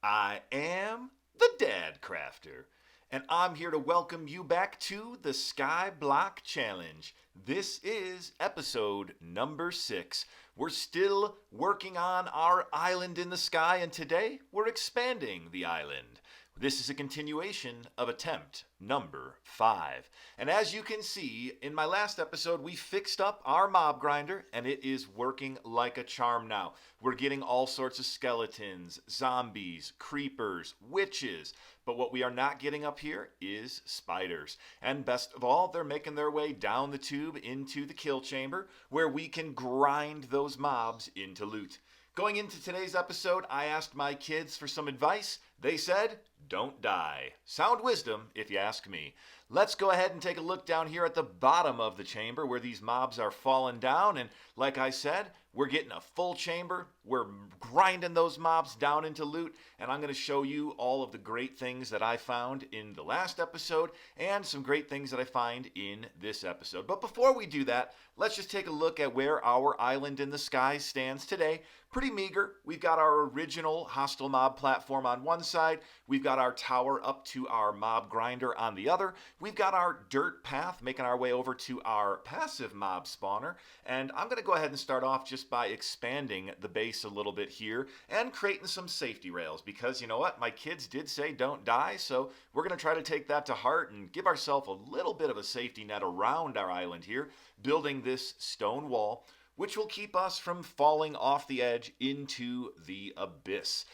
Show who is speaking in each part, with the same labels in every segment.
Speaker 1: I am the Dadcrafter, and I'm here to welcome you back to the Skyblock Challenge. This is episode number 6. We're still working on our island in the sky, and today we're expanding the island. This is a continuation of attempt number 5. And as you can see, in my last episode, we fixed up our mob grinder, and it is working like a charm now. We're getting all sorts of skeletons, zombies, creepers, witches. But what we are not getting up here is spiders. And best of all, they're making their way down the tube into the kill chamber, where we can grind those mobs into loot. Going into today's episode, I asked my kids for some advice. They said, don't die. Sound wisdom, if you ask me. Let's go ahead and take a look down here at the bottom of the chamber where these mobs are falling down. And like I said, we're getting a full chamber. We're grinding those mobs down into loot. And I'm going to show you all of the great things that I found in the last episode and some great things that I find in this episode. But before we do that, let's just take a look at where our island in the sky stands today. Pretty meager. We've got our original hostile mob platform on one side. We've got our tower up to our mob grinder on the other. We've got our dirt path making our way over to our passive mob spawner. And I'm going to go ahead and start off just by expanding the base a little bit here and creating some safety rails because you know what? My kids did say don't die, so we're going to try to take that to heart and give ourselves a little bit of a safety net around our island here, building this stone wall, which will keep us from falling off the edge into the abyss.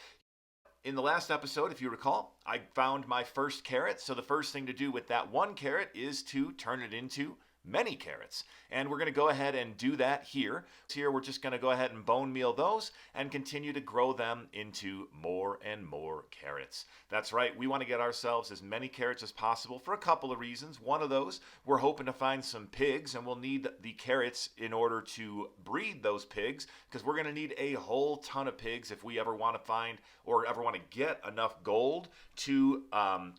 Speaker 1: In the last episode, if you recall, I found my first carrot, so the first thing to do with that one carrot is to turn it into many carrots. And we're going to go ahead and do that here. Here we're just going to go ahead and bone meal those and continue to grow them into more and more carrots. That's right, we want to get ourselves as many carrots as possible for a couple of reasons. One of those, we're hoping to find some pigs, and we'll need the carrots in order to breed those pigs, because we're going to need a whole ton of pigs if we ever want to find or ever want to get enough gold to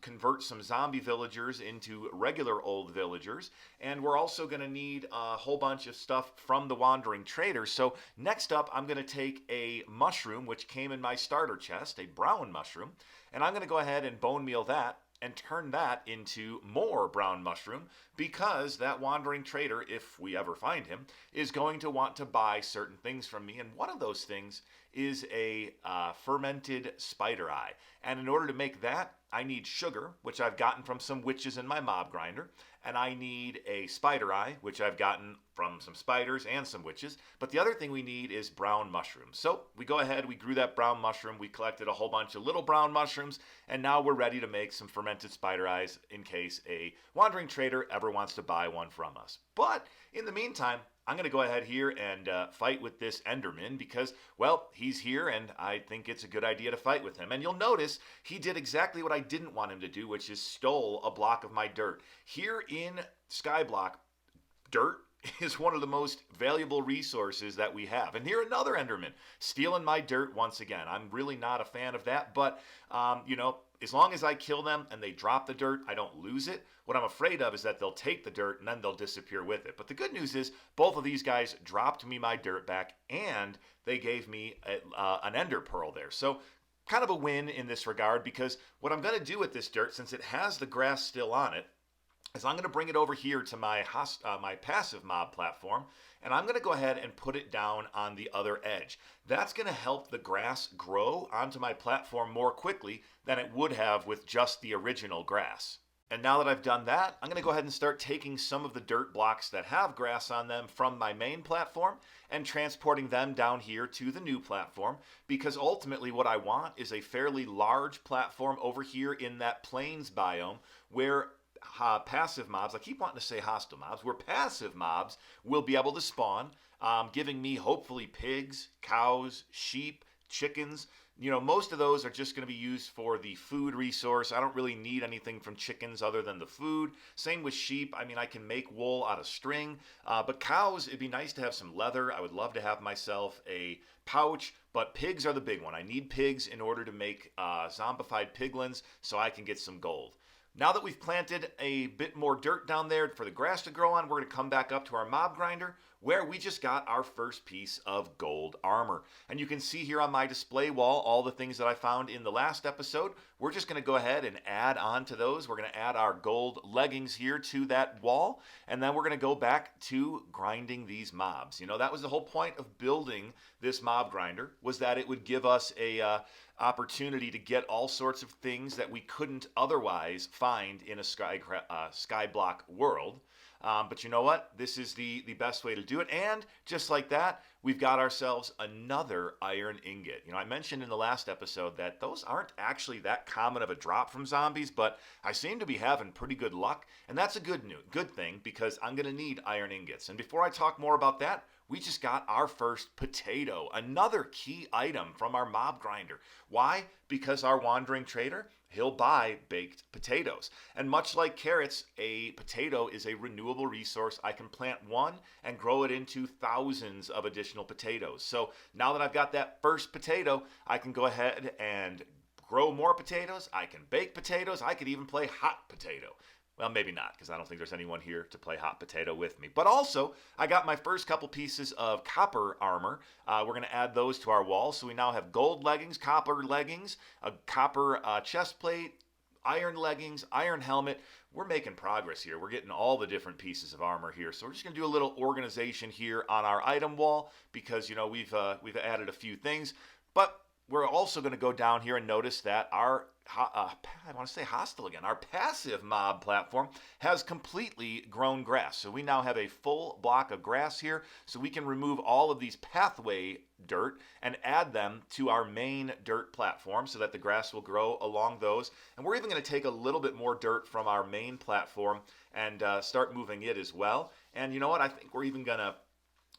Speaker 1: convert some zombie villagers into regular old villagers. And we're also going to need a whole bunch of stuff from the wandering trader. So next up, I'm going to take a mushroom, which came in my starter chest, a brown mushroom, and I'm going to go ahead and bone meal that and turn that into more brown mushroom, because that wandering trader, if we ever find him, is going to want to buy certain things from me. And one of those things is a fermented spider eye. And in order to make that, I need sugar, which I've gotten from some witches in my mob grinder, and I need a spider eye, which I've gotten from some spiders and some witches. But the other thing we need is brown mushrooms. So we go ahead, we grew that brown mushroom, we collected a whole bunch of little brown mushrooms, and now we're ready to make some fermented spider eyes in case a wandering trader ever wants to buy one from us. But in the meantime, I'm going to go ahead here and fight with this Enderman because, well, he's here and I think it's a good idea to fight with him. And you'll notice he did exactly what I didn't want him to do, which is stole a block of my dirt. Here in Skyblock, dirt is one of the most valuable resources that we have. And here another Enderman stealing my dirt once again. I'm really not a fan of that, but, as long as I kill them and they drop the dirt, I don't lose it. What I'm afraid of is that they'll take the dirt and then they'll disappear with it. But the good news is both of these guys dropped me my dirt back and they gave me an ender pearl there. So kind of a win in this regard, because what I'm going to do with this dirt, since it has the grass still on it, is I'm going to bring it over here to my passive mob platform, and I'm going to go ahead and put it down on the other edge. That's going to help the grass grow onto my platform more quickly than it would have with just the original grass. And now that I've done that, I'm going to go ahead and start taking some of the dirt blocks that have grass on them from my main platform and transporting them down here to the new platform, because ultimately what I want is a fairly large platform over here in that plains biome where passive mobs, I keep wanting to say hostile mobs, where passive mobs will be able to spawn, giving me hopefully pigs, cows, sheep, chickens. Most of those are just going to be used for the food resource. I don't really need anything from chickens other than the food. Same with sheep. I mean, I can make wool out of string. But cows, it'd be nice to have some leather. I would love to have myself a pouch. But pigs are the big one. I need pigs in order to make zombified piglins so I can get some gold. Now that we've planted a bit more dirt down there for the grass to grow on, we're going to come back up to our mob grinder. where we just got our first piece of gold armor. And you can see here on my display wall all the things that I found in the last episode. We're just going to go ahead and add on to those. We're going to add our gold leggings here to that wall, and then we're going to go back to grinding these mobs. You know, that was the whole point of building this mob grinder, was that it would give us a opportunity to get all sorts of things that we couldn't otherwise find in a Skyblock world. But you know what? This is the best way to do it. And just like that, we've got ourselves another iron ingot. You know, I mentioned in the last episode that those aren't actually that common of a drop from zombies, but I seem to be having pretty good luck. And that's a good thing, because I'm going to need iron ingots. And before I talk more about that, we just got our first potato, another key item from our mob grinder. Why? Because our wandering trader, he'll buy baked potatoes. And much like carrots, a potato is a renewable resource. I can plant one and grow it into thousands of additional potatoes. So now that I've got that first potato, I can go ahead and grow more potatoes. I can bake potatoes. I could even play hot potato. Well, maybe not, because I don't think there's anyone here to play hot potato with me. But also, I got my first couple pieces of copper armor. We're going to add those to our wall. So we now have gold leggings, copper leggings, a copper chest plate, iron leggings, iron helmet. We're making progress here. We're getting all the different pieces of armor here. So we're just going to do a little organization here on our item wall, because, you know, we've added a few things. But we're also going to go down here and notice that our I want to say hostile again. Our passive mob platform has completely grown grass. So we now have a full block of grass here, so we can remove all of these pathway dirt and add them to our main dirt platform so that the grass will grow along those. And we're even going to take a little bit more dirt from our main platform and start moving it as well. And you know what? I think we're even going to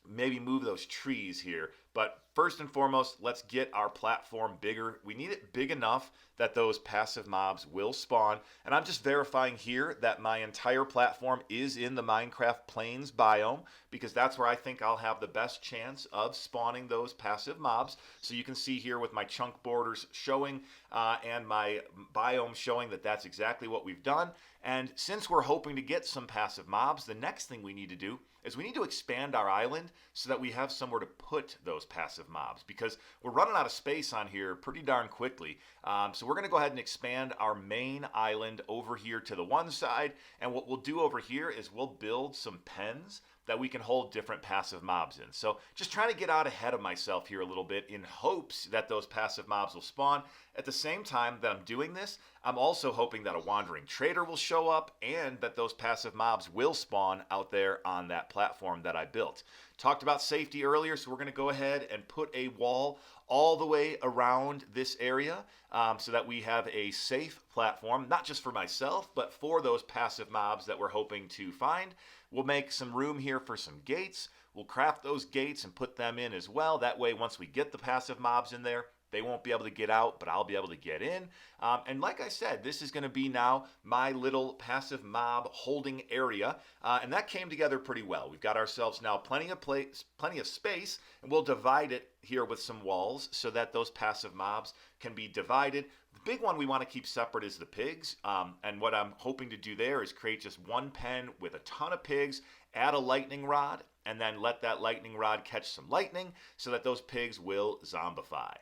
Speaker 1: maybe move those trees here. But first and foremost, let's get our platform bigger. We need it big enough that those passive mobs will spawn. And I'm just verifying here that my entire platform is in the Minecraft Plains biome, because that's where I think I'll have the best chance of spawning those passive mobs. So you can see here with my chunk borders showing and my biome showing that that's exactly what we've done. And since we're hoping to get some passive mobs, the next thing we need to do is we need to expand our island so that we have somewhere to put those passive mobs, because we're running out of space on here pretty darn quickly. So we're going to go ahead and expand our main island over here to the one side. And what we'll do over here is we'll build some pens that we can hold different passive mobs in. So just trying to get out ahead of myself here a little bit in hopes that those passive mobs will spawn. At the same time that I'm doing this, I'm also hoping that a wandering trader will show up and that those passive mobs will spawn out there on that platform that I built. Talked about safety earlier, so we're going to go ahead and put a wall all the way around this area so that we have a safe platform, not just for myself, but for those passive mobs that we're hoping to find. We'll make some room here for some gates. We'll craft those gates and put them in as well. That way, once we get the passive mobs in there, they won't be able to get out, but I'll be able to get in. And like I said, this is going to be now my little passive mob holding area. And that came together pretty well. We've got ourselves now plenty of space, and we'll divide it here with some walls so that those passive mobs can be divided. The big one we want to keep separate is the pigs. And what I'm hoping to do there is create just one pen with a ton of pigs, add a lightning rod, and then let that lightning rod catch some lightning so that those pigs will zombify.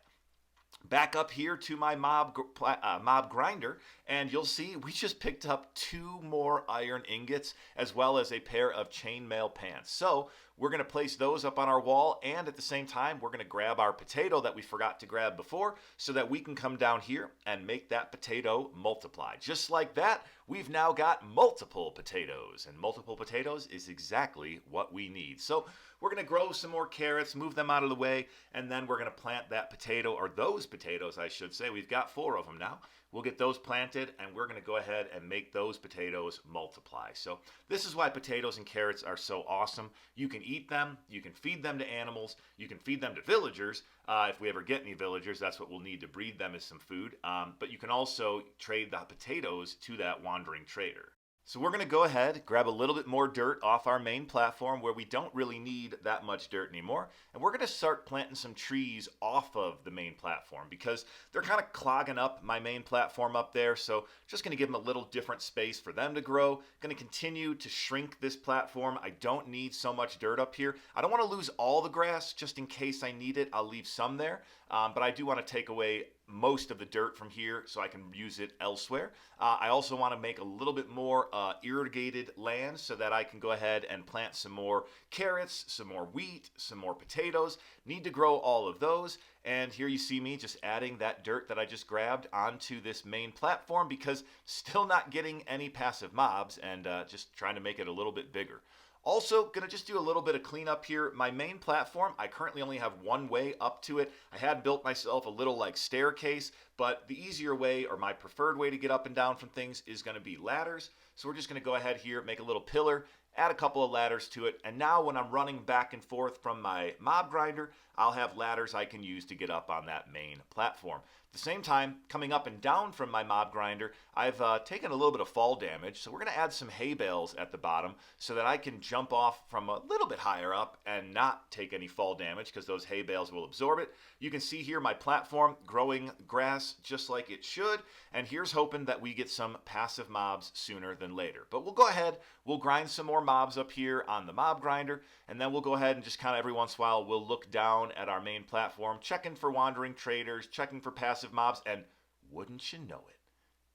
Speaker 1: Back up here to my mob grinder, and you'll see we just picked up 2 more iron ingots as well as a pair of chainmail pants. So we're going to place those up on our wall, and at the same time we're going to grab our potato that we forgot to grab before so that we can come down here and make that potato multiply. Just like that, we've now got multiple potatoes, and multiple potatoes is exactly what we need. So we're going to grow some more carrots, move them out of the way, and then we're going to plant that potato, or those potatoes, I should say. We've got 4 of them now. We'll get those planted, and we're going to go ahead and make those potatoes multiply. So this is why potatoes and carrots are so awesome. You can eat them. You can feed them to animals. You can feed them to villagers. If we ever get any villagers, that's what we'll need to breed them as some food. But you can also trade the potatoes to that wandering trader. So we're going to go ahead, grab a little bit more dirt off our main platform where we don't really need that much dirt anymore. And we're going to start planting some trees off of the main platform because they're kind of clogging up my main platform up there. So just going to give them a little different space for them to grow. Going to continue to shrink this platform. I don't need so much dirt up here. I don't want to lose all the grass just in case I need it. I'll leave some there. But I do want to take away most of the dirt from here so I can use it elsewhere. I also want to make a little bit more irrigated land so that I can go ahead and plant some more carrots, some more wheat, some more potatoes. Need to grow all of those. And here you see me just adding that dirt that I just grabbed onto this main platform because still not getting any passive mobs and just trying to make it a little bit bigger. Also, gonna just do a little bit of cleanup here. My main platform, I currently only have one way up to it. I had built myself a little like staircase, but the easier way or my preferred way to get up and down from things is gonna be ladders. So we're just gonna go ahead here, make a little pillar, add a couple of ladders to it, and now when I'm running back and forth from my mob grinder, I'll have ladders I can use to get up on that main platform. At the same time, coming up and down from my mob grinder, I've taken a little bit of fall damage, so we're going to add some hay bales at the bottom so that I can jump off from a little bit higher up and not take any fall damage because those hay bales will absorb it. You can see here my platform growing grass just like it should, and here's hoping that we get some passive mobs sooner than later. But we'll go ahead, we'll grind some more mobs up here on the mob grinder, and then we'll go ahead and just kind of every once in a while we'll look down at our main platform, checking for wandering traders, checking for passive mobs, and wouldn't you know it,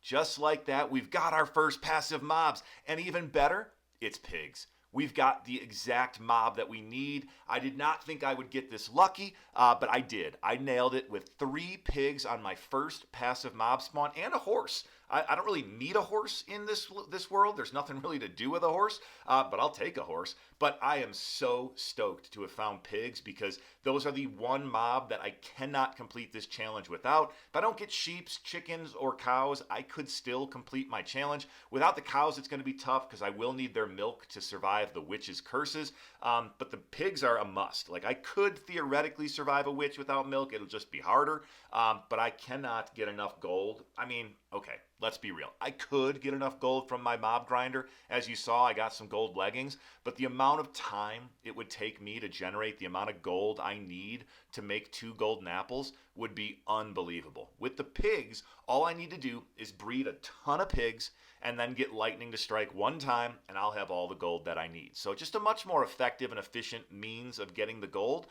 Speaker 1: just like that, we've got our first passive mobs, and even better, it's pigs. We've got the exact mob that we need. I did not think I would get this lucky, but I did. I nailed it with 3 pigs on my first passive mob spawn and a horse. I don't really need a horse in this world. There's nothing really to do with a horse, but I'll take a horse. But I am so stoked to have found pigs because those are the one mob that I cannot complete this challenge without. If I don't get sheep, chickens, or cows, I could still complete my challenge. Without the cows, it's going to be tough because I will need their milk to survive the witch's curses. But the pigs are a must. Like I could theoretically survive a witch without milk. It'll just be harder. But I cannot get enough gold. I mean, okay, let's be real. I could get enough gold from my mob grinder. As you saw, I got some gold leggings, but the amount of time it would take me to generate the amount of gold I need to make 2 golden apples would be unbelievable. With the pigs, all I need to do is breed a ton of pigs and then get lightning to strike one time and I'll have all the gold that I need. So just a much more effective and efficient means of getting the gold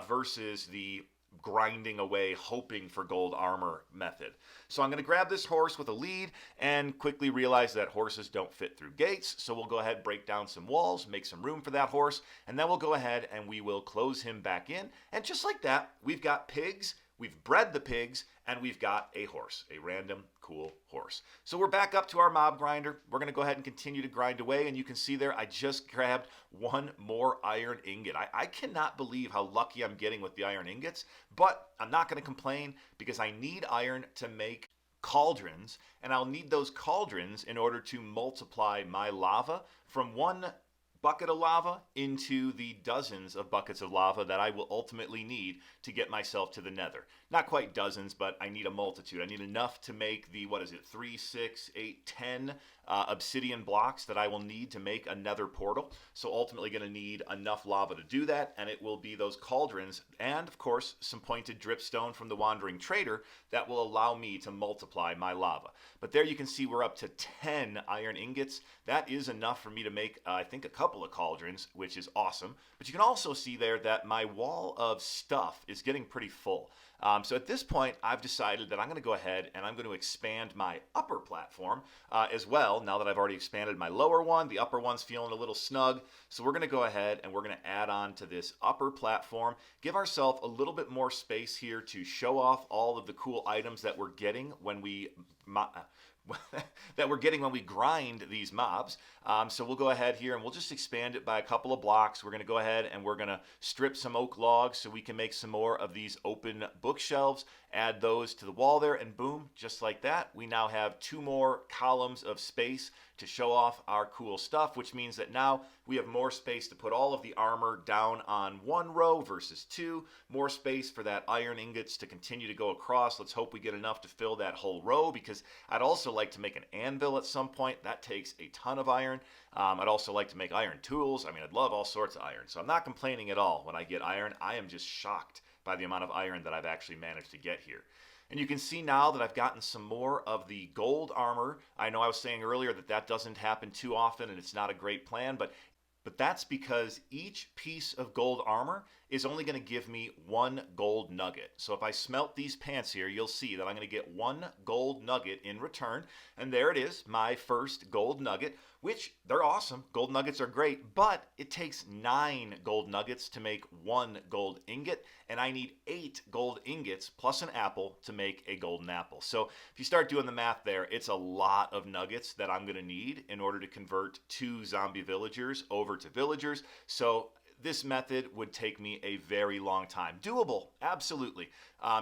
Speaker 1: versus the grinding away hoping for gold armor method. So I'm going to grab this horse with a lead and quickly realize that horses don't fit through gates, so we'll go ahead and break down some walls, make some room for that horse, and then we'll go ahead and we will close him back in, and just like that we've got pigs, we've bred the pigs, and we've got a horse, a random cool horse. So we're back up to our mob grinder. We're going to go ahead and continue to grind away, and you can see there I just grabbed 1 more iron ingot. I cannot believe how lucky I'm getting with the iron ingots, but I'm not going to complain because I need iron to make cauldrons, and I'll need those cauldrons in order to multiply my lava from 1 bucket of lava into the dozens of buckets of lava that I will ultimately need to get myself to the Nether. Not quite dozens, but I need a multitude. I need enough to make the, 3, 6, 8, 10 obsidian blocks that I will need to make a Nether portal. So ultimately going to need enough lava to do that, and it will be those cauldrons and, of course, some pointed dripstone from the Wandering Trader that will allow me to multiply my lava. But there you can see we're up to 10 iron ingots. That is enough for me to make, I think, a couple of cauldrons, which is awesome. But you can also see there that my wall of stuff is getting pretty full. So at this point, I've decided that I'm going to go ahead and I'm going to expand my upper platform as well. Now that I've already expanded my lower one, the upper one's feeling a little snug. So we're going to go ahead and we're going to add on to this upper platform, give ourselves a little bit more space here to show off all of the cool items that we're getting when we grind these mobs. So we'll go ahead here and we'll just expand it by a couple of blocks. We're going to go ahead and we're going to strip some oak logs so we can make some more of these open book bookshelves, add those to the wall there, and boom, just like that, we now have 2 more columns of space to show off our cool stuff, which means that now we have more space to put all of the armor down on 1 row versus 2, more space for that iron ingots to continue to go across. Let's hope we get enough to fill that whole row, because I'd also like to make an anvil at some point. That takes a ton of iron. I'd also like to make iron tools. I mean, I'd love all sorts of iron, so I'm not complaining at all when I get iron. I am just shocked by the amount of iron that I've actually managed to get here. And you can see now that I've gotten some more of the gold armor. I know I was saying earlier that that doesn't happen too often and it's not a great plan, but that's because each piece of gold armor is only going to give me 1 gold nugget. So if I smelt these pants here, you'll see that I'm going to get 1 gold nugget in return. And there it is, my first gold nugget, which they're awesome. Gold nuggets are great, but it takes 9 gold nuggets to make 1 gold ingot, and I need 8 gold ingots plus an apple to make a golden apple. So if you start doing the math there, it's a lot of nuggets that I'm going to need in order to convert 2 zombie villagers over to villagers. So this method would take me a very long time. Doable, absolutely.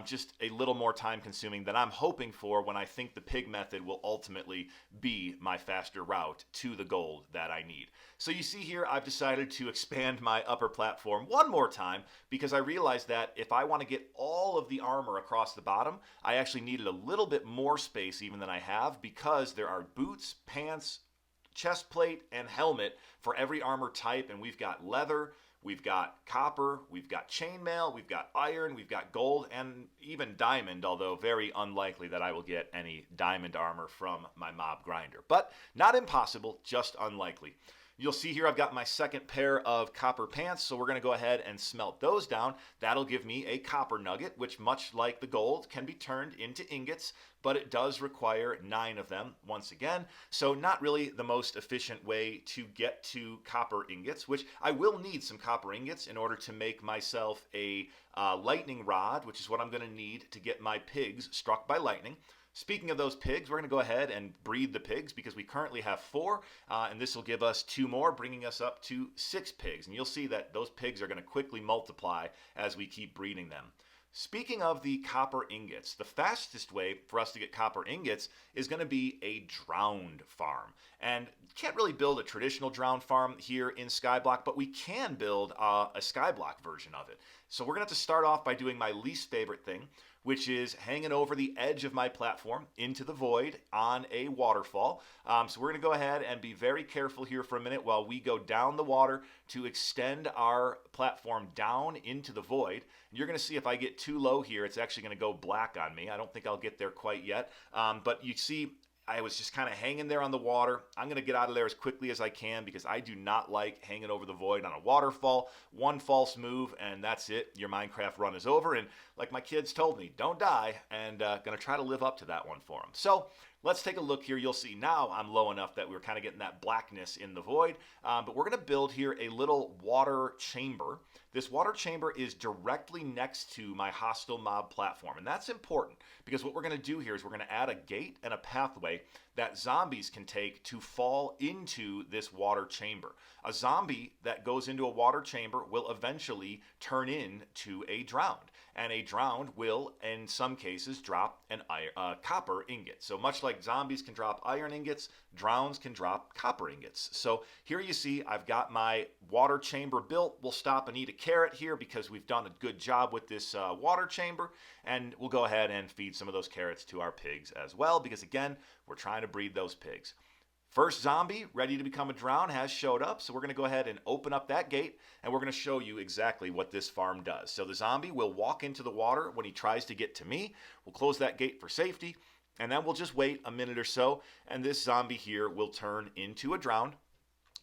Speaker 1: Just a little more time consuming than I'm hoping for when I think the pig method will ultimately be my faster route to the gold that I need. So you see here, I've decided to expand my upper platform one more time because I realized that if I want to get all of the armor across the bottom, I actually needed a little bit more space even than I have, because there are boots, pants, chest plate, and helmet for every armor type, and we've got leather, we've got copper, we've got chainmail, we've got iron, we've got gold, and even diamond, although very unlikely that I will get any diamond armor from my mob grinder. But not impossible, just unlikely. You'll see here I've got my second pair of copper pants, so we're going to go ahead and smelt those down. That'll give me a copper nugget, which, much like the gold, can be turned into ingots, but it does require 9 of them once again. So not really the most efficient way to get to copper ingots, which I will need some copper ingots in order to make myself a lightning rod, which is what I'm going to need to get my pigs struck by lightning. Speaking of those pigs, we're going to go ahead and breed the pigs because we currently have 4, and this will give us 2 more, bringing us up to 6 pigs. And you'll see that those pigs are going to quickly multiply as we keep breeding them. Speaking of the copper ingots, the fastest way for us to get copper ingots is going to be a drowned farm. And you can't really build a traditional drowned farm here in Skyblock, but we can build a Skyblock version of it. So we're going to have to start off by doing my least favorite thing, which is hanging over the edge of my platform into the void on a waterfall. So we're going to go ahead and be very careful here for a minute while we go down the water to extend our platform down into the void. And you're going to see if I get too low here, it's actually going to go black on me. I don't think I'll get there quite yet. But you see, I was just kind of hanging there on the water. I'm going to get out of there as quickly as I can because I do not like hanging over the void on a waterfall. One false move and that's it. Your Minecraft run is over. And like my kids told me, don't die, and going to try to live up to that one for them. So let's take a look here. You'll see now I'm low enough that we're kind of getting that blackness in the void. But we're going to build here a little water chamber. This water chamber is directly next to my hostile mob platform. And that's important because what we're going to do here is we're going to add a gate and a pathway that zombies can take to fall into this water chamber. A zombie that goes into a water chamber will eventually turn into a drowned. And a drowned will, in some cases, drop an copper ingot. So much like zombies can drop iron ingots, drowns can drop copper ingots. So here you see I've got my water chamber built. We'll stop and eat a carrot here because we've done a good job with this water chamber. And we'll go ahead and feed some of those carrots to our pigs as well because, again, we're trying to breed those pigs. First zombie ready to become a drown has showed up, so we're going to go ahead and open up that gate, and we're going to show you exactly what this farm does. So the zombie will walk into the water when he tries to get to me. We'll close that gate for safety, and then we'll just wait a minute or so, and this zombie here will turn into a drowned.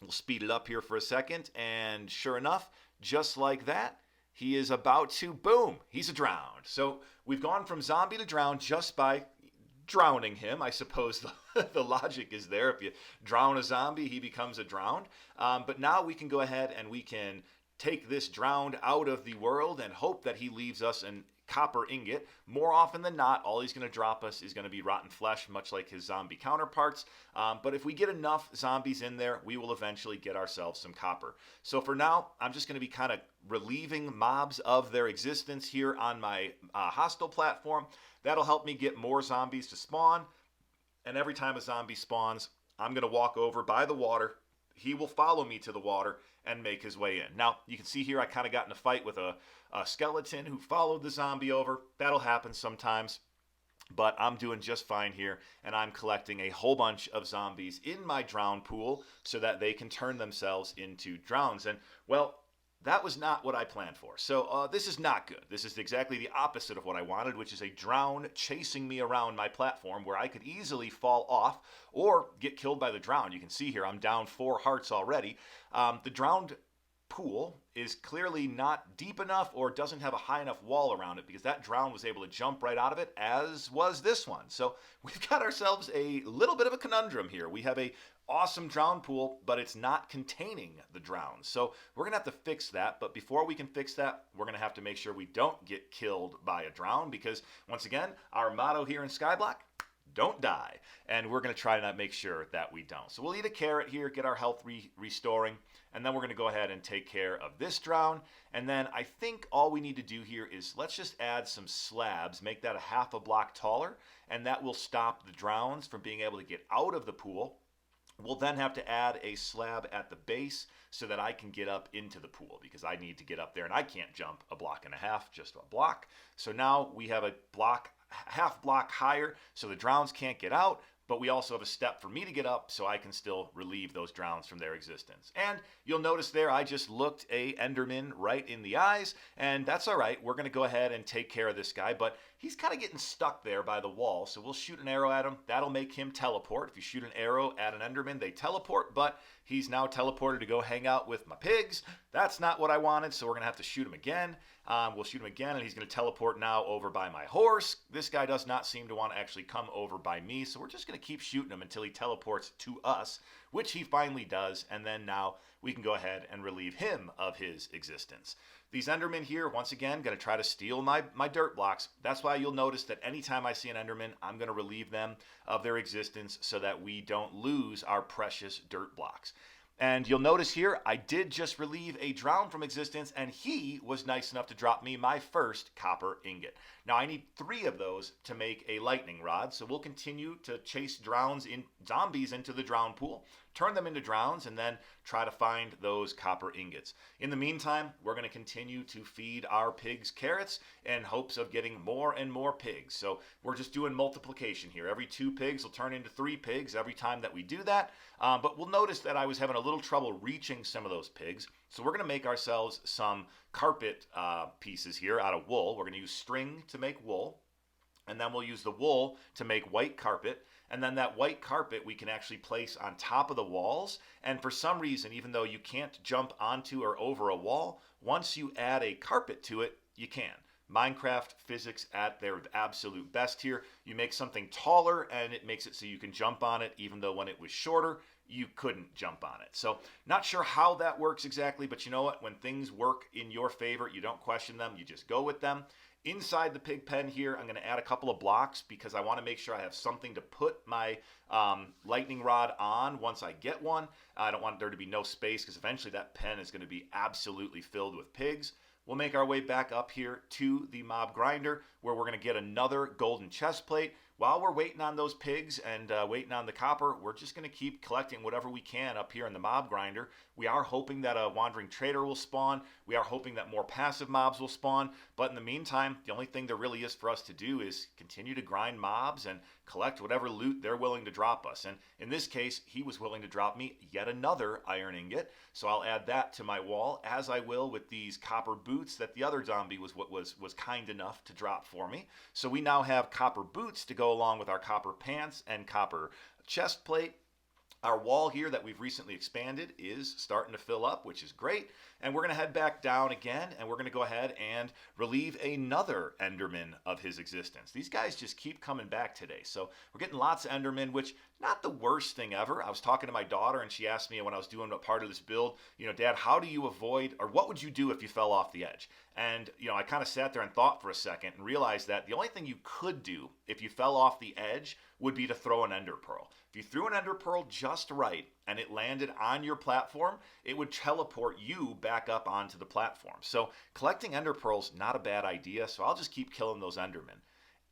Speaker 1: We'll speed it up here for a second, and sure enough, just like that, he is about to, boom, he's a drowned. So we've gone from zombie to drowned just by drowning him. I suppose the logic is there. If you drown a zombie, he becomes a drowned. But now we can go ahead and we can take this drowned out of the world and hope that he leaves us an copper ingot. More often than not, all he's going to drop us is going to be rotten flesh, much like his zombie counterparts. But if we get enough zombies in there, we will eventually get ourselves some copper. So for now, I'm just going to be kind of relieving mobs of their existence here on my hostile platform. That'll help me get more zombies to spawn. And every time a zombie spawns, I'm going to walk over by the water. He will follow me to the water and make his way in. Now, you can see here I kind of got in a fight with a skeleton who followed the zombie over. That'll happen sometimes. But I'm doing just fine here, and I'm collecting a whole bunch of zombies in my drown pool so that they can turn themselves into drowns. And, well, that was not what I planned for. So this is not good. This is exactly the opposite of what I wanted, which is a drown chasing me around my platform where I could easily fall off or get killed by the drown. You can see here I'm down 4 hearts already. The drowned pool is clearly not deep enough or doesn't have a high enough wall around it because that drown was able to jump right out of it, as was this one. So we've got ourselves a little bit of a conundrum here. We have a awesome drown pool, but it's not containing the drowns. So we're going to have to fix that. But before we can fix that, we're going to have to make sure we don't get killed by a drown because, once again, our motto here in Skyblock, don't die. And we're going to try to make sure that we don't. So we'll eat a carrot here, get our health restoring, and then we're going to go ahead and take care of this drown. And then I think all we need to do here is let's just add some slabs, make that a half a block taller, and that will stop the drowns from being able to get out of the pool. We'll then have to add a slab at the base so that I can get up into the pool because I need to get up there and I can't jump a block and a half, just a block. So now we have a block, half block higher so the drowns can't get out, but we also have a step for me to get up so I can still relieve those drowns from their existence. And you'll notice there I just looked a Enderman right in the eyes, and that's all right. We're going to go ahead and take care of this guy, but he's kind of getting stuck there by the wall, so we'll shoot an arrow at him. That'll make him teleport. If you shoot an arrow at an Enderman, they teleport, but he's now teleported to go hang out with my pigs. That's not what I wanted, so we're going to have to shoot him again. We'll shoot him again, and he's going to teleport now over by my horse. This guy does not seem to want to actually come over by me, so we're just going to keep shooting him until he teleports to us, which he finally does, and then now we can go ahead and relieve him of his existence. These Endermen here, once again, going to try to steal my dirt blocks. That's why you'll notice that anytime I see an Enderman, I'm going to relieve them of their existence so that we don't lose our precious dirt blocks. And you'll notice here, I did just relieve a drown from existence, and he was nice enough to drop me my first copper ingot. Now, I need 3 of those to make a lightning rod, so we'll continue to chase zombies into the drown pool, turn them into drowns, and then try to find those copper ingots. In the meantime, we're going to continue to feed our pigs carrots in hopes of getting more and more pigs. So we're just doing multiplication here. Every 2 pigs will turn into 3 pigs every time that we do that. But we'll notice that I was having a little trouble reaching some of those pigs. So we're going to make ourselves some carpet pieces here out of wool. We're going to use string to make wool. And then we'll use the wool to make white carpet. And then that white carpet we can actually place on top of the walls. And for some reason, even though you can't jump onto or over a wall, once you add a carpet to it, you can. Minecraft physics at their absolute best here. You make something taller and it makes it so you can jump on it, even though when it was shorter, you couldn't jump on it. So not sure how that works exactly, but you know what? When things work in your favor, you don't question them, you just go with them. Inside the pig pen here, I'm going to add a couple of blocks because I want to make sure I have something to put my lightning rod on once I get one. I don't want there to be no space because eventually that pen is going to be absolutely filled with pigs. We'll make our way back up here to the mob grinder where we're going to get another golden chest plate. While we're waiting on those pigs and waiting on the copper, we're just going to keep collecting whatever we can up here in the mob grinder. We are hoping that a wandering trader will spawn. We are hoping that more passive mobs will spawn. But in the meantime, the only thing there really is for us to do is continue to grind mobs and collect whatever loot they're willing to drop us. And in this case, he was willing to drop me yet another iron ingot. So I'll add that to my wall, as I will with these copper boots that the other zombie was kind enough to drop for me. So we now have copper boots to go along with our copper pants and copper chest plate. Our wall here that we've recently expanded is starting to fill up, which is great. And we're going to head back down again, and we're going to go ahead and relieve another Enderman of his existence. These guys just keep coming back today. So we're getting lots of Endermen, which not the worst thing ever. I was talking to my daughter, and she asked me when I was doing a part of this build, Dad, how do you avoid, or what would you do if you fell off the edge? And, I kind of sat there and thought for a second and realized that the only thing you could do if you fell off the edge would be to throw an ender pearl. If you threw an ender pearl just right and it landed on your platform, it would teleport you back up onto the platform. So collecting ender pearls, not a bad idea, so I'll just keep killing those endermen.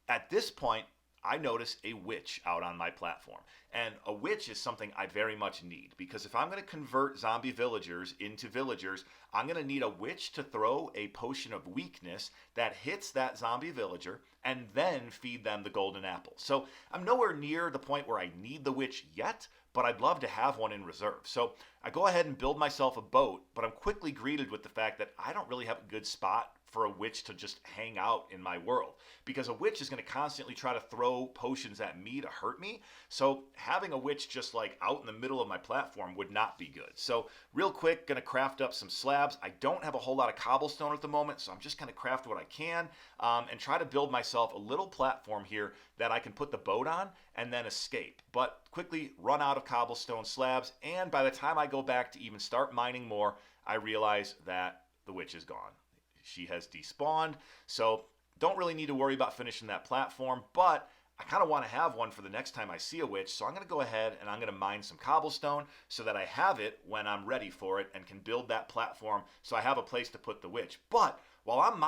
Speaker 1: At this point, I notice a witch out on my platform. And a witch is something I very much need, because if I'm going to convert zombie villagers into villagers, I'm going to need a witch to throw a potion of weakness that hits that zombie villager and then feed them the golden apple. So I'm nowhere near the point where I need the witch yet, but I'd love to have one in reserve. So I go ahead and build myself a boat, but I'm quickly greeted with the fact that I don't really have a good spot for a witch to just hang out in my world, because a witch is going to constantly try to throw potions at me to hurt me. So having a witch just like out in the middle of my platform would not be good. So real quick, going to craft up some slabs. I don't have a whole lot of cobblestone at the moment, so I'm just going to craft what I can and try to build myself a little platform here that I can put the boat on and then escape. But quickly run out of cobblestone slabs, and by the time I go back to even start mining more, I realize that the witch is gone. She has despawned, so don't really need to worry about finishing that platform, but I kind of want to have one for the next time I see a witch, so I'm going to go ahead and I'm going to mine some cobblestone so that I have it when I'm ready for it and can build that platform so I have a place to put the witch. But while I'm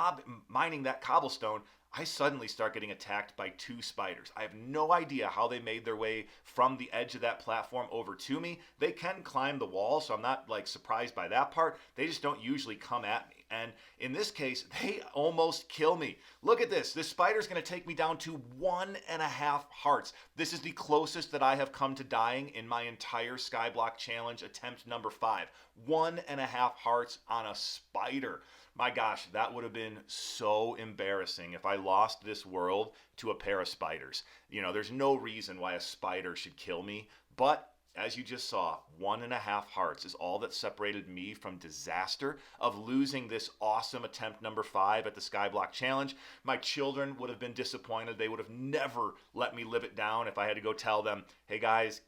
Speaker 1: mining that cobblestone, I suddenly start getting attacked by 2 spiders. I have no idea how they made their way from the edge of that platform over to me. They can climb the wall, so I'm not like surprised by that part. They just don't usually come at me. And in this case, they almost kill me. Look at this. This spider's going to take me down to 1.5 hearts. This is the closest that I have come to dying in my entire Skyblock challenge attempt number 5. 1.5 hearts on a spider. My gosh, that would have been so embarrassing if I lost this world to a pair of spiders. There's no reason why a spider should kill me, but as you just saw, 1.5 hearts is all that separated me from disaster of losing this awesome attempt number 5 at the Skyblock Challenge. My children would have been disappointed. They would have never let me live it down if I had to go tell them, hey guys,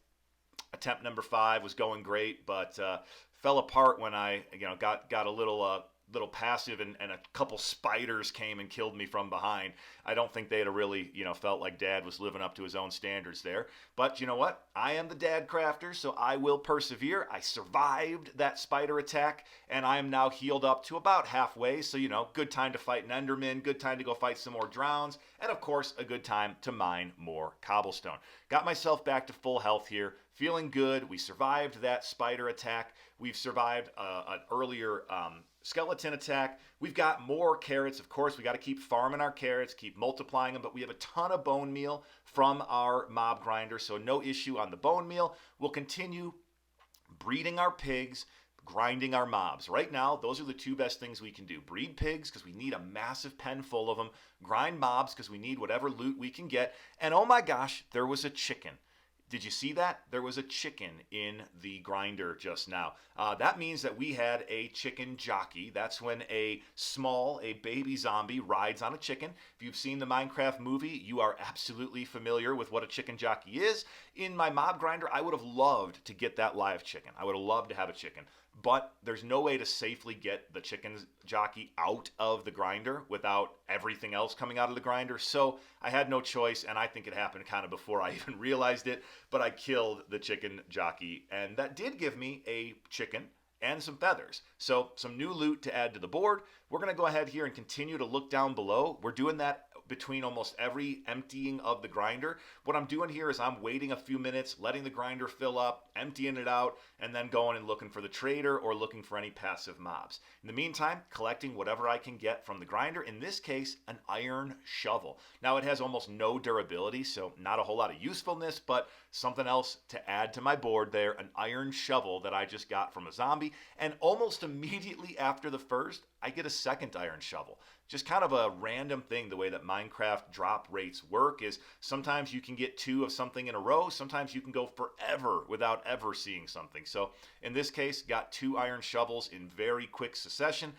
Speaker 1: attempt number 5 was going great, but fell apart when I got a little passive and a couple spiders came and killed me from behind. I don't think they'd have really, felt like Dad was living up to his own standards there. But you know what? I am the Dadcrafter, so I will persevere. I survived that spider attack, and I am now healed up to about halfway. So, good time to fight an Enderman, good time to go fight some more drowns, and of course, a good time to mine more cobblestone. Got myself back to full health here. Feeling good. We survived that spider attack. We've survived an earlier skeleton attack. We've got more carrots. Of course, we got to keep farming our carrots, keep multiplying them, but we have a ton of bone meal from our mob grinder, so no issue on the bone meal. We'll continue breeding our pigs, grinding our mobs. Right now, those are the 2 best things we can do. Breed pigs because we need a massive pen full of them. Grind mobs because we need whatever loot we can get. And oh my gosh, there was a chicken. Did you see that? There was a chicken in the grinder just now. That means that we had a chicken jockey. That's when a baby zombie rides on a chicken. If you've seen the Minecraft movie, you are absolutely familiar with what a chicken jockey is. In my mob grinder, I would have loved to get that live chicken. I would have loved to have a chicken. But there's no way to safely get the chicken jockey out of the grinder without everything else coming out of the grinder. So I had no choice, and I think it happened kind of before I even realized it. But I killed the chicken jockey, and that did give me a chicken and some feathers. So some new loot to add to the board. We're going to go ahead here and continue to look down below. We're doing that between almost every emptying of the grinder. What I'm doing here is I'm waiting a few minutes, letting the grinder fill up, emptying it out, and then going and looking for the trader or looking for any passive mobs. In the meantime, collecting whatever I can get from the grinder, in this case, an iron shovel. Now it has almost no durability, so not a whole lot of usefulness, but something else to add to my board there, an iron shovel that I just got from a zombie, and almost immediately after the first, I get a second iron shovel. Just kind of a random thing, the way that Minecraft drop rates work is sometimes you can get 2 of something in a row, sometimes you can go forever without ever seeing something. So in this case, got 2 iron shovels in very quick succession.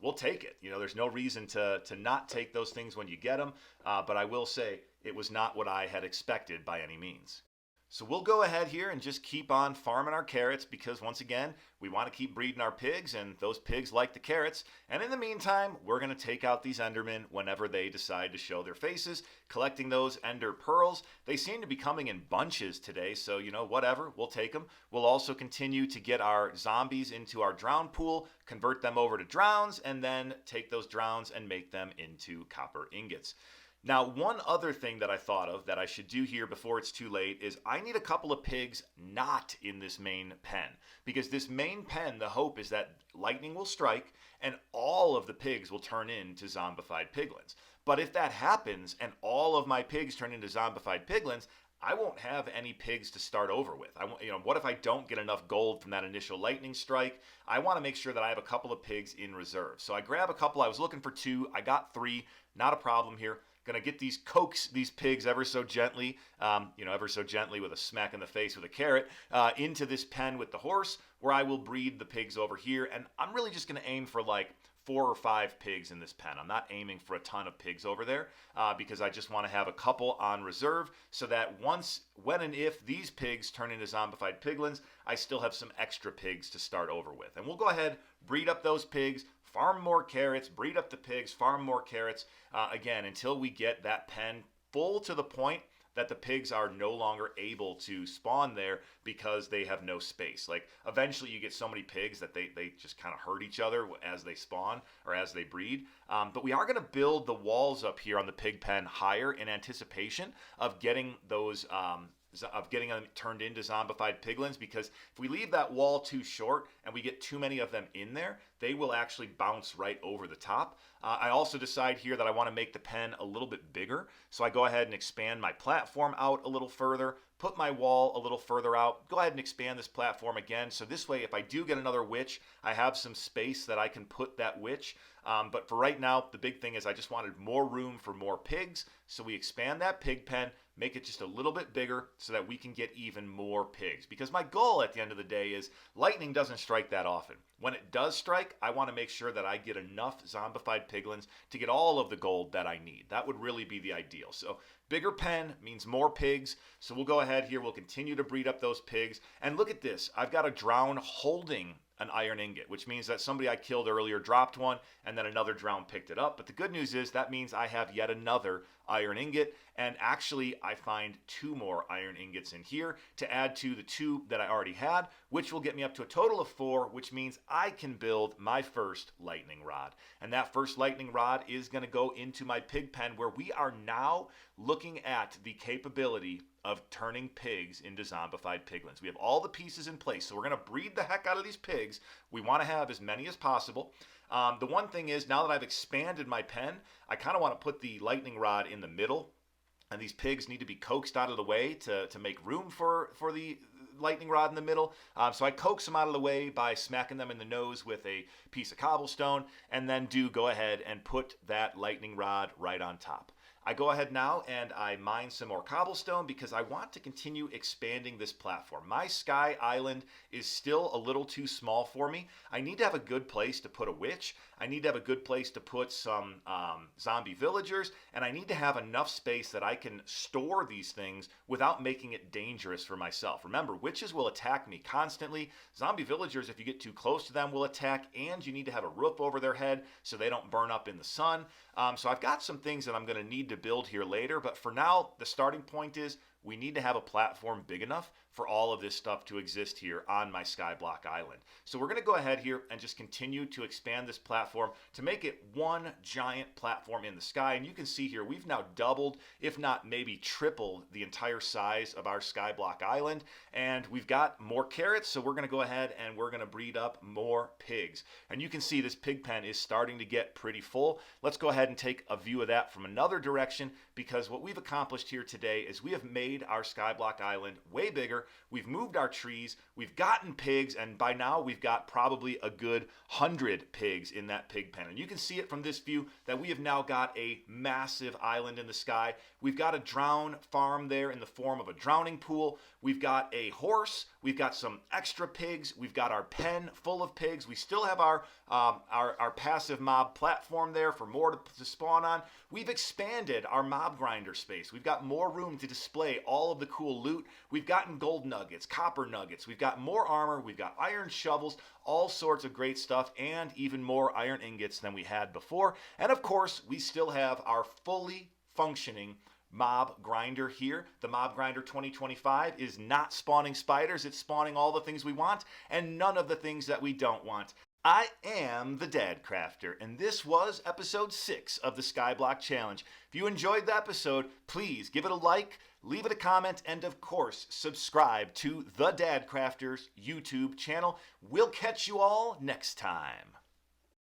Speaker 1: We'll take it. There's no reason to not take those things when you get them, but I will say it was not what I had expected by any means. So we'll go ahead here and just keep on farming our carrots because once again, we want to keep breeding our pigs and those pigs like the carrots. And in the meantime, we're going to take out these endermen whenever they decide to show their faces, collecting those ender pearls. They seem to be coming in bunches today, so whatever, we'll take them. We'll also continue to get our zombies into our drown pool, convert them over to drowns, and then take those drowns and make them into copper ingots. Now, one other thing that I thought of that I should do here before it's too late is I need a couple of pigs not in this main pen. Because this main pen, the hope is that lightning will strike and all of the pigs will turn into zombified piglins. But if that happens and all of my pigs turn into zombified piglins, I won't have any pigs to start over with. What if I don't get enough gold from that initial lightning strike? I want to make sure that I have a couple of pigs in reserve. So I grab a couple. I was looking for 2. I got 3. Not a problem here. Gonna get coax these pigs ever so gently, with a smack in the face with a carrot, into this pen with the horse, where I will breed the pigs over here. And I'm really just gonna aim for like 4 or 5 pigs in this pen. I'm not aiming for a ton of pigs over there because I just want to have a couple on reserve so that when and if these pigs turn into zombified piglins, I still have some extra pigs to start over with. And we'll go ahead, breed up those pigs, farm more carrots, breed up the pigs, farm more carrots, again, until we get that pen full to the point that the pigs are no longer able to spawn there because they have no space. Like, eventually you get so many pigs that they just kind of hurt each other as they spawn or as they breed. But we are going to build the walls up here on the pig pen higher in anticipation of getting those them turned into zombified piglins, because if we leave that wall too short and we get too many of them in there, they will actually bounce right over the top. I also decide here that I want to make the pen a little bit bigger, so I go ahead and expand my platform out a little further, put my wall a little further out, go ahead and expand this platform again, so this way if I do get another witch, I have some space that I can put that witch. But for right now, the big thing is I just wanted more room for more pigs, so we expand that pig pen, make it just a little bit bigger so that we can get even more pigs. Because my goal at the end of the day is lightning doesn't strike that often. When it does strike, I want to make sure that I get enough zombified piglins to get all of the gold that I need. That would really be the ideal. So bigger pen means more pigs. So we'll go ahead here. We'll continue to breed up those pigs. And look at this. I've got a drown holding an iron ingot, which means that somebody I killed earlier dropped one and then another drown picked it up. But the good news is that means I have yet another iron ingot, and actually I find 2 more iron ingots in here to add to the 2 that I already had, which will get me up to a total of 4, which means I can build my first lightning rod. And that first lightning rod is going to go into my pig pen, where we are now looking at the capability of turning pigs into zombified piglins. We have all the pieces in place, so we're going to breed the heck out of these pigs. We want to have as many as possible. The one thing is, now that I've expanded my pen, I kind of want to put the lightning rod in the middle, and these pigs need to be coaxed out of the way to make room for the lightning rod in the middle. So I coax them out of the way by smacking them in the nose with a piece of cobblestone, and then go ahead and put that lightning rod right on top. I go ahead now and I mine some more cobblestone because I want to continue expanding this platform. My sky island is still a little too small for me. I need to have a good place to put a witch. I need to have a good place to put some zombie villagers, and I need to have enough space that I can store these things without making it dangerous for myself. Remember, witches will attack me constantly. Zombie villagers, if you get too close to them, will attack, and you need to have a roof over their head so they don't burn up in the sun. So I've got some things that I'm going to need to build here later, but for now, the starting point is we need to have a platform big enough for all of this stuff to exist here on my Skyblock Island. So we're going to go ahead here and just continue to expand this platform to make it one giant platform in the sky. And you can see here, we've now doubled, if not maybe tripled, the entire size of our Skyblock Island. And we've got more carrots, so we're going to go ahead and we're going to breed up more pigs. And you can see this pig pen is starting to get pretty full. Let's go ahead and take a view of that from another direction, because what we've accomplished here today is we have made our Skyblock Island way bigger. We've moved our trees, we've gotten pigs, and by now we've got probably a good 100 pigs in that pig pen. And you can see it from this view that we have now got a massive island in the sky. We've got a drown farm there in the form of a drowning pool. We've got a horse We've got some extra pigs. We've got our pen full of pigs. We still have our passive mob platform there for more to spawn on. We've expanded our mob grinder space. We've got more room to display all of the cool loot. We've gotten gold nuggets, copper nuggets. We've got more armor. We've got iron shovels, all sorts of great stuff, and even more iron ingots than we had before. And of course, we still have our fully functioning mob grinder here. The mob grinder 2025 is not spawning spiders. It's spawning all the things we want and none of the things that we don't want. I am the Dadcrafter, and this was episode 6 of the Skyblock Challenge. If you enjoyed the episode, please give it a like, leave it a comment, and of course, subscribe to the Dadcrafter's YouTube channel. We'll catch you all next time.